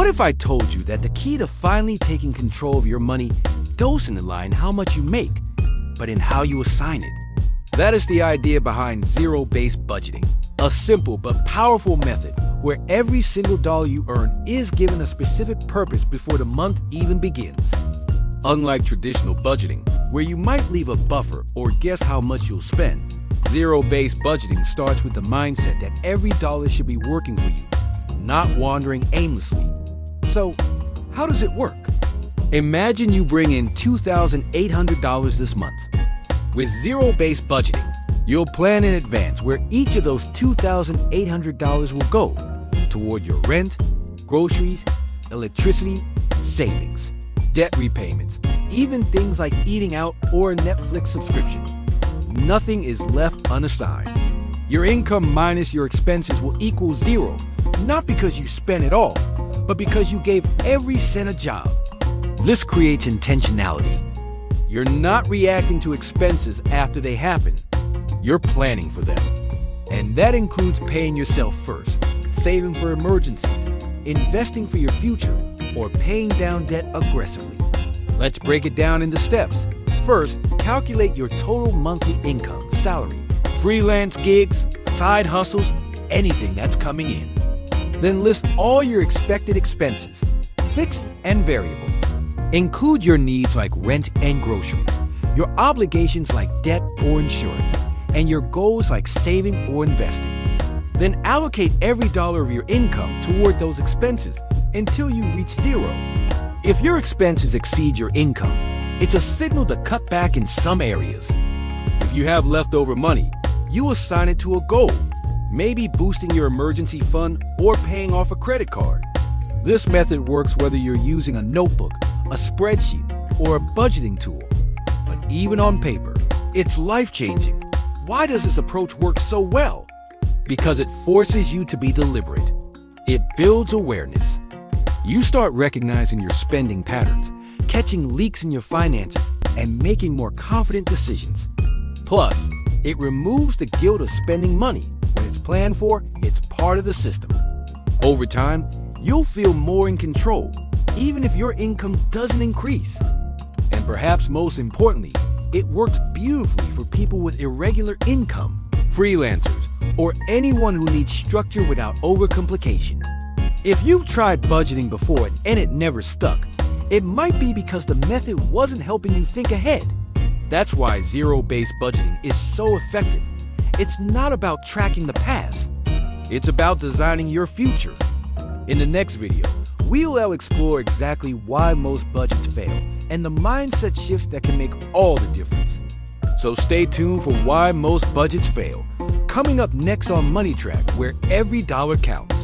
What if I told you that the key to finally taking control of your money doesn't lie in how much you make, but in how you assign it? That is the idea behind zero-based budgeting, a simple but powerful method where every single dollar you earn is given a specific purpose before the month even begins. Unlike traditional budgeting, where you might leave a buffer or guess how much you'll spend, zero-based budgeting starts with the mindset that every dollar should be working for you, not wandering aimlessly. So, how does it work? Imagine you bring in $2,800 this month. With zero-based budgeting, you'll plan in advance where each of those $2,800 will go toward your rent, groceries, electricity, savings, debt repayments, even things like eating out or a Netflix subscription. Nothing is left unassigned. Your income minus your expenses will equal zero, not because you spent it all, but because you gave every cent a job. This creates intentionality. You're not reacting to expenses after they happen. You're planning for them. And that includes paying yourself first, saving for emergencies, investing for your future, or paying down debt aggressively. Let's break it down into steps. First, calculate your total monthly income, salary, freelance gigs, side hustles, anything that's coming in. Then list all your expected expenses, fixed and variable. Include your needs like rent and groceries, your obligations like debt or insurance, and your goals like saving or investing. Then allocate every dollar of your income toward those expenses until you reach zero. If your expenses exceed your income, it's a signal to cut back in some areas. If you have leftover money, you assign it to a goal, maybe boosting your emergency fund or paying off a credit card. This method works whether you're using a notebook, a spreadsheet, or a budgeting tool. But even on paper, it's life-changing. Why does this approach work so well? Because it forces you to be deliberate. It builds awareness. You start recognizing your spending patterns, catching leaks in your finances, and making more confident decisions. Plus, it removes the guilt of spending money. When it's planned for, it's part of the system. Over time, you'll feel more in control, even if your income doesn't increase. And perhaps most importantly, it works beautifully for people with irregular income, freelancers, or anyone who needs structure without overcomplication. If you've tried budgeting before and it never stuck, it might be because the method wasn't helping you think ahead. That's why zero-based budgeting is so effective. It's not about tracking the past. It's about designing your future. In the next video, we'll explore exactly why most budgets fail and the mindset shifts that can make all the difference. So stay tuned for why most budgets fail, coming up next on Money Track, where every dollar counts.